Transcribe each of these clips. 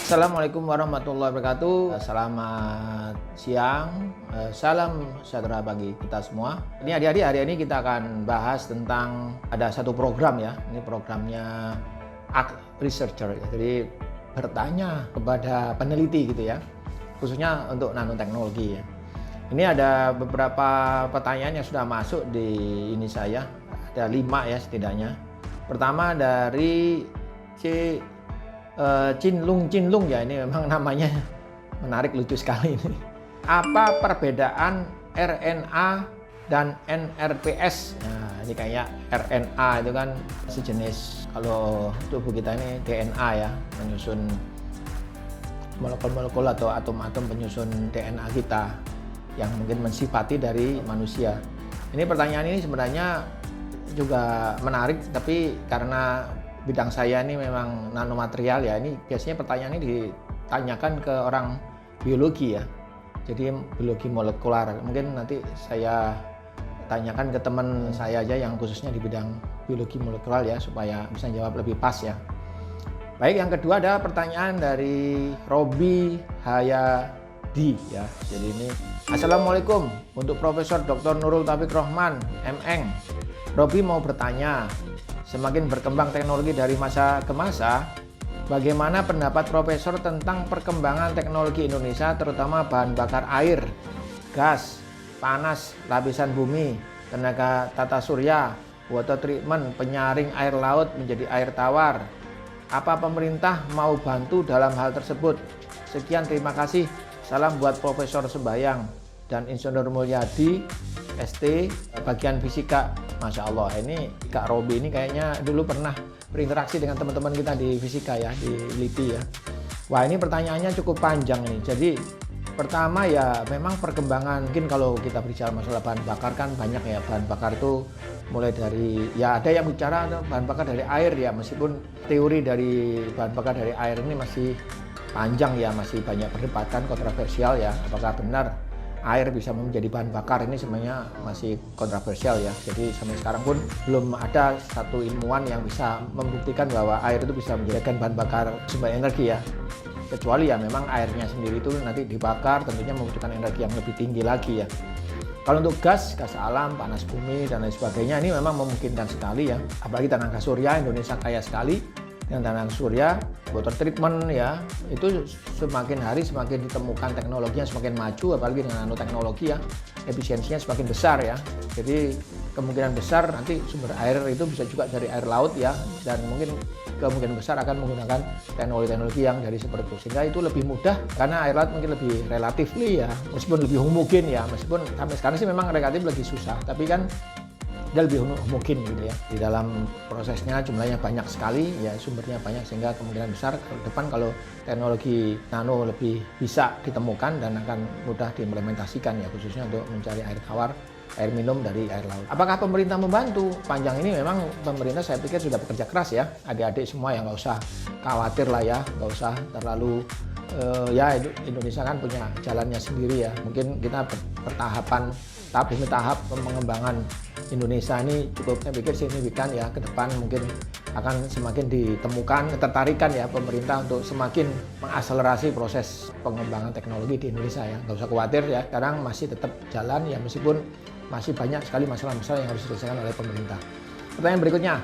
Assalamualaikum warahmatullahi wabarakatuh. Selamat siang, salam sejahtera bagi kita semua. Ini adik-adik, hari ini kita akan bahas tentang ada satu program ya. Ini programnya ACT Researcher. Jadi bertanya kepada peneliti gitu ya, khususnya untuk nanoteknologi ya. Ini ada beberapa pertanyaan yang sudah masuk di ini saya. Ada 5 ya setidaknya. Pertama dari Cinlung ya, ini memang namanya menarik, lucu sekali ini. Apa perbedaan RNA dan NRPS? Nah, ini kayak RNA itu kan sejenis, kalau tubuh kita ini DNA ya, menyusun molekul-molekul atau atom-atom penyusun DNA kita yang mungkin mensifati dari manusia. Ini pertanyaan ini sebenarnya juga menarik, tapi karena bidang saya ini memang nanomaterial ya, ini biasanya pertanyaan ini ditanyakan ke orang biologi ya, jadi biologi molekular. Mungkin nanti saya tanyakan ke teman saya aja yang khususnya di bidang biologi molekular ya, supaya bisa jawab lebih pas ya. Baik, yang kedua ada pertanyaan dari Robi Hayadi ya. Jadi ini, Assalamualaikum, untuk Profesor Dr. Nurul Taufiq Rohman, MN. Robi mau bertanya, semakin berkembang teknologi dari masa ke masa, bagaimana pendapat Profesor tentang perkembangan teknologi Indonesia, terutama bahan bakar air, gas, panas, lapisan bumi, tenaga tata surya, water treatment, penyaring air laut menjadi air tawar. Apa pemerintah mau bantu dalam hal tersebut? Sekian, terima kasih. Salam buat Profesor Sembayang dan Insinyur Mulyadi, ST, bagian fisika. Masya Allah, ini Kak Robi ini kayaknya dulu pernah berinteraksi dengan teman-teman kita di fisika ya, di LIPI ya. Wah, ini pertanyaannya cukup panjang ini. Jadi pertama ya, memang perkembangan, mungkin kalau kita bicara masalah bahan bakar kan banyak ya. Bahan bakar itu mulai dari, ya ada yang bicara bahan bakar dari air ya, meskipun teori dari bahan bakar dari air ini masih panjang ya, masih banyak perdebatan, kontroversial ya, apakah benar air bisa menjadi bahan bakar, ini sebenarnya masih kontroversial ya. Jadi sampai sekarang pun belum ada satu ilmuwan yang bisa membuktikan bahwa air itu bisa menjadikan bahan bakar sumber energi ya. Kecuali ya memang airnya sendiri itu nanti dibakar, tentunya membutuhkan energi yang lebih tinggi lagi ya. Kalau untuk gas alam, panas bumi dan lain sebagainya, ini memang memungkinkan sekali ya. Apalagi tenaga surya, Indonesia kaya sekali dengan tenaga surya, water treatment ya, itu semakin hari semakin ditemukan teknologinya semakin maju, apalagi dengan nanoteknologi ya, efisiensinya semakin besar ya. Jadi kemungkinan besar nanti sumber air itu bisa juga dari air laut ya, dan mungkin kemungkinan besar akan menggunakan teknologi-teknologi yang dari seperti itu, sehingga itu lebih mudah karena air laut mungkin lebih relatif ya, meskipun lebih homogen ya, meskipun sampai sekarang sih memang relatif lagi susah, tapi kan dia lebih mungkin gitu ya. Di dalam prosesnya jumlahnya banyak sekali ya, sumbernya banyak, sehingga kemungkinan besar ke depan kalau teknologi nano lebih bisa ditemukan dan akan mudah diimplementasikan ya, khususnya untuk mencari air tawar, air minum dari air laut. Apakah pemerintah membantu? Panjang ini memang pemerintah saya pikir sudah bekerja keras ya. Adik-adik semua yang nggak usah khawatir lah ya, nggak usah terlalu ya, Indonesia kan punya jalannya sendiri ya. Mungkin kita bertahapan, tahap demi tahap pengembangan Indonesia ini cukup, saya pikir signifikan ya. Ke depan mungkin akan semakin ditemukan ketertarikan ya pemerintah untuk semakin mengakselerasi proses pengembangan teknologi di Indonesia ya. Nggak usah khawatir ya, sekarang masih tetap jalan ya, meskipun masih banyak sekali masalah-masalah yang harus diselesaikan oleh pemerintah. Pertanyaan berikutnya,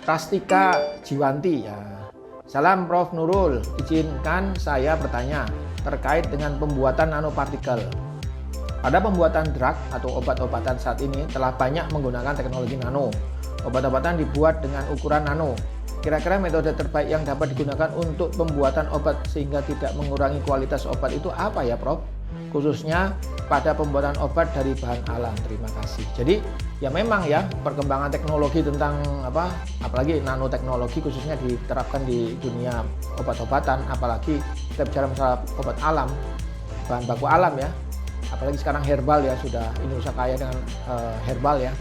Rastika Jiwanti ya. Salam Prof. Nurul, izinkan saya bertanya terkait dengan pembuatan nanopartikel. Pada pembuatan drug atau obat-obatan saat ini telah banyak menggunakan teknologi nano. Obat-obatan dibuat dengan ukuran nano. Kira-kira metode terbaik yang dapat digunakan untuk pembuatan obat sehingga tidak mengurangi kualitas obat itu apa ya, Prof? Khususnya pada pembuatan obat dari bahan alam. Terima kasih. Jadi ya memang ya, perkembangan teknologi tentang apalagi nanoteknologi khususnya diterapkan di dunia obat-obatan, apalagi kita bicara masalah obat alam, bahan baku alam ya. Apalagi sekarang herbal ya, sudah Indonesia kaya dengan herbal ya.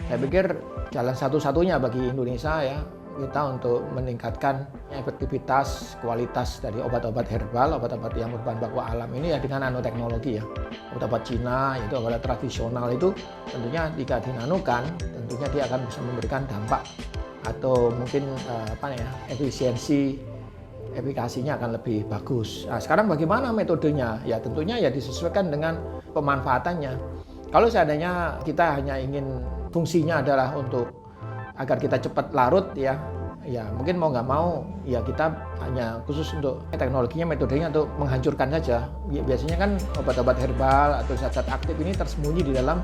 Saya pikir jalan satu-satunya bagi Indonesia ya, kita untuk meningkatkan efektivitas, kualitas dari obat-obat herbal, obat-obat yang berbahan baku alam ini ya dengan nanoteknologi ya. Obat-obat Cina itu obat tradisional itu tentunya jika dinanokan, tentunya dia akan bisa memberikan dampak atau mungkin efisiensi efikasinya akan lebih bagus. Nah, sekarang bagaimana metodenya? Ya tentunya ya disesuaikan dengan pemanfaatannya. Kalau seandainya kita hanya ingin fungsinya adalah untuk agar kita cepat larut ya mungkin mau nggak mau ya kita hanya khusus untuk teknologinya, metodenya untuk menghancurkan saja. Biasanya kan obat-obat herbal atau zat-zat aktif ini tersembunyi di dalam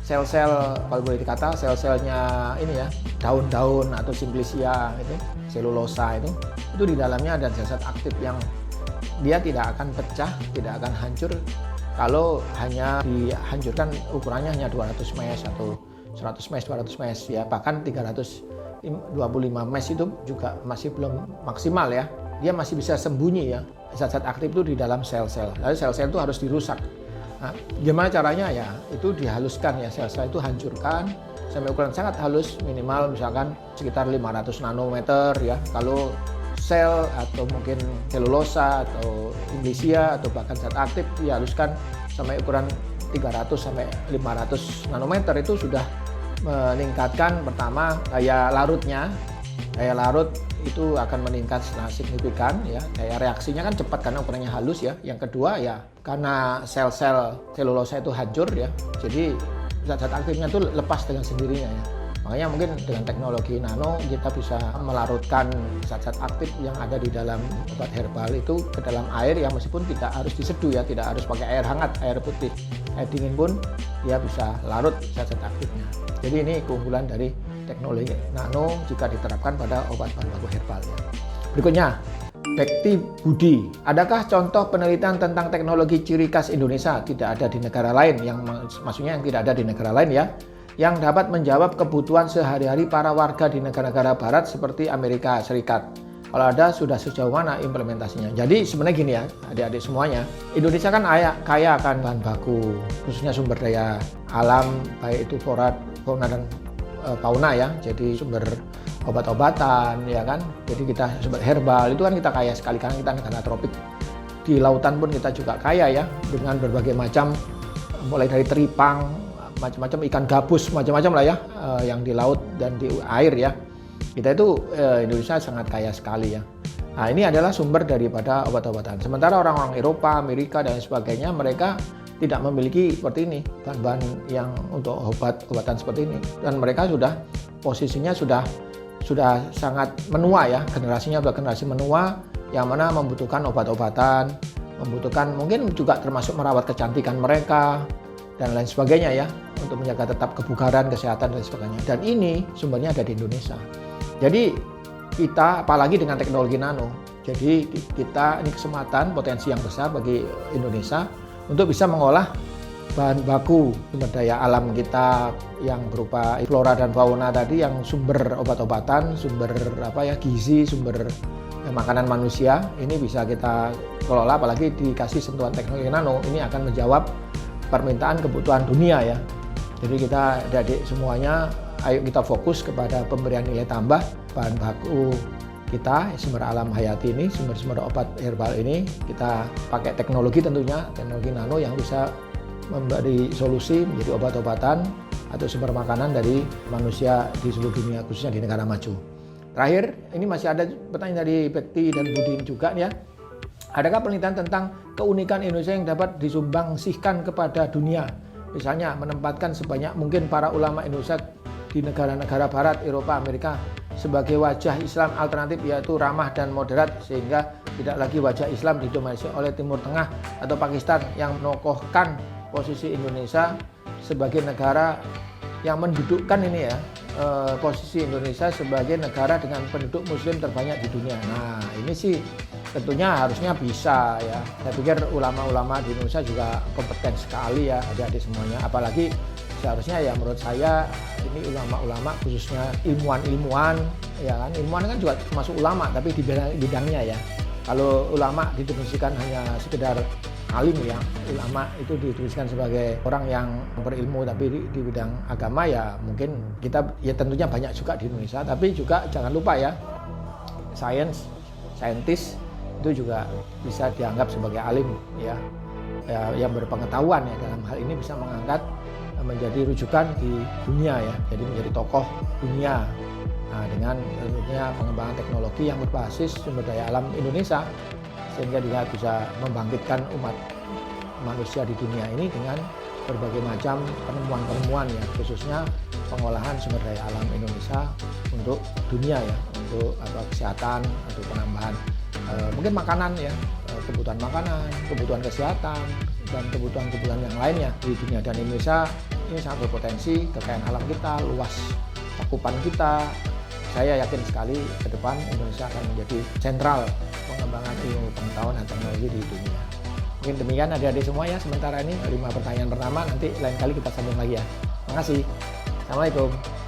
sel-sel, kalau boleh dikata sel-selnya ini ya, daun-daun atau simplicia itu, selulosa itu di dalamnya ada zat-zat aktif yang dia tidak akan pecah, tidak akan hancur kalau hanya dihancurkan ukurannya hanya 200 mesh atau 100 mesh, 200 mesh ya, bahkan 325 mesh itu juga masih belum maksimal ya. Dia masih bisa sembunyi ya. Zat-zat aktif itu di dalam sel-sel. Lalu sel-sel itu harus dirusak. Nah, gimana caranya ya? Itu dihaluskan ya, sel-sel itu hancurkan sampai ukuran sangat halus, minimal misalkan sekitar 500 nanometer ya. Kalau sel atau mungkin selulosa atau implicia atau bahkan zat aktif dihaluskan sampai ukuran 300 sampai 500 nanometer itu sudah meningkatkan pertama daya larutnya. Daya larut itu akan meningkat secara signifikan ya. Daya reaksinya kan cepat karena ukurannya halus ya. Yang kedua ya karena sel-sel selulosa itu hancur ya. Jadi zat-zat aktifnya itu lepas dengan sendirinya ya. Makanya mungkin dengan teknologi nano kita bisa melarutkan zat-zat aktif yang ada di dalam obat herbal itu ke dalam air ya, meskipun tidak harus diseduh ya, tidak harus pakai air hangat, air putih, air dingin pun dia bisa larut zat-zat aktifnya. Jadi ini keunggulan dari teknologi nano jika diterapkan pada obat bahan baku herbal ya. Berikutnya, Bekti Budi. Adakah contoh penelitian tentang teknologi ciri khas Indonesia tidak ada di negara lain, yang maksudnya yang tidak ada di negara lain ya, yang dapat menjawab kebutuhan sehari-hari para warga di negara-negara barat seperti Amerika Serikat? Kalau ada, sudah sejauh mana implementasinya? Jadi sebenarnya gini ya, adik-adik semuanya, Indonesia kan kaya akan bahan baku, khususnya sumber daya alam, baik itu flora, fauna dan fauna ya. Jadi sumber obat-obatan ya kan. Jadi kita sumber herbal itu kan kita kaya sekali karena kita negara tropik. Di lautan pun kita juga kaya ya, dengan berbagai macam, mulai dari teripang, macam-macam ikan gabus, macam-macam lah ya, yang di laut dan di air ya. Kita itu Indonesia sangat kaya sekali ya. Nah, ini adalah sumber daripada obat-obatan. Sementara orang-orang Eropa, Amerika dan sebagainya, mereka tidak memiliki seperti ini, bahan-bahan yang untuk obat-obatan seperti ini. Dan mereka sudah posisinya sudah sangat menua ya, generasinya sudah generasi menua yang mana membutuhkan obat-obatan, membutuhkan mungkin juga termasuk merawat kecantikan mereka dan lain sebagainya ya, untuk menjaga tetap kebugaran, kesehatan dan sebagainya. Dan ini sumbernya ada di Indonesia. Jadi kita apalagi dengan teknologi nano. Jadi kita ini kesempatan, potensi yang besar bagi Indonesia untuk bisa mengolah bahan baku sumber daya alam kita yang berupa flora dan fauna tadi, yang sumber obat-obatan, sumber gizi, sumber makanan manusia. Ini bisa kita kelola, apalagi dikasih sentuhan teknologi nano, ini akan menjawab permintaan kebutuhan dunia ya. Jadi kita adik semuanya, ayo kita fokus kepada pemberian nilai tambah bahan baku kita, sumber alam hayati ini, sumber-sumber obat herbal ini, kita pakai teknologi tentunya, teknologi nano yang bisa memberi solusi menjadi obat-obatan atau sumber makanan dari manusia di seluruh dunia, khususnya di negara maju. Terakhir, ini masih ada pertanyaan dari Bekti dan Budin juga ya. Adakah penelitian tentang keunikan Indonesia yang dapat disumbangsihkan kepada dunia? Misalnya menempatkan sebanyak mungkin para ulama Indonesia di negara-negara barat, Eropa, Amerika sebagai wajah Islam alternatif, yaitu ramah dan moderat, sehingga tidak lagi wajah Islam didominasi oleh Timur Tengah atau Pakistan, yang menokohkan posisi Indonesia sebagai negara yang mendudukkan ini ya, posisi Indonesia sebagai negara dengan penduduk muslim terbanyak di dunia. Nah, ini sih tentunya harusnya bisa ya. Saya pikir ulama-ulama di Indonesia juga kompeten sekali ya, adik-adik semuanya. Apalagi seharusnya ya menurut saya ini ulama-ulama, khususnya ilmuwan-ilmuwan ya kan. Ilmuwan kan juga termasuk ulama tapi di bidangnya ya. Kalau ulama didefinisikan hanya sekedar alim ya, ulama itu didefinisikan sebagai orang yang berilmu tapi di bidang agama ya, mungkin kita ya tentunya banyak juga di Indonesia. Tapi juga jangan lupa ya, saintis itu juga bisa dianggap sebagai alim ya, yang berpengetahuan ya, dalam hal ini bisa mengangkat menjadi rujukan di dunia ya, jadi menjadi tokoh dunia dengan tentunya pengembangan teknologi yang berbasis sumber daya alam Indonesia, sehingga dia bisa membangkitkan umat manusia di dunia ini dengan berbagai macam penemuan-penemuan ya, khususnya pengolahan sumber daya alam Indonesia untuk dunia ya, untuk kesehatan atau penambahan mungkin makanan ya, kebutuhan makanan, kebutuhan kesehatan, dan kebutuhan-kebutuhan yang lainnya di dunia. Dan Indonesia ini sangat berpotensi, kekayaan alam kita luas, cakupan kita. Saya yakin sekali ke depan Indonesia akan menjadi sentral pengembangan ilmu pengetahuan dan teknologi di dunia. Mungkin demikian adik-adik semua ya sementara ini 5 pertanyaan pertama, nanti lain kali kita sambung lagi ya. Terima kasih. Assalamualaikum.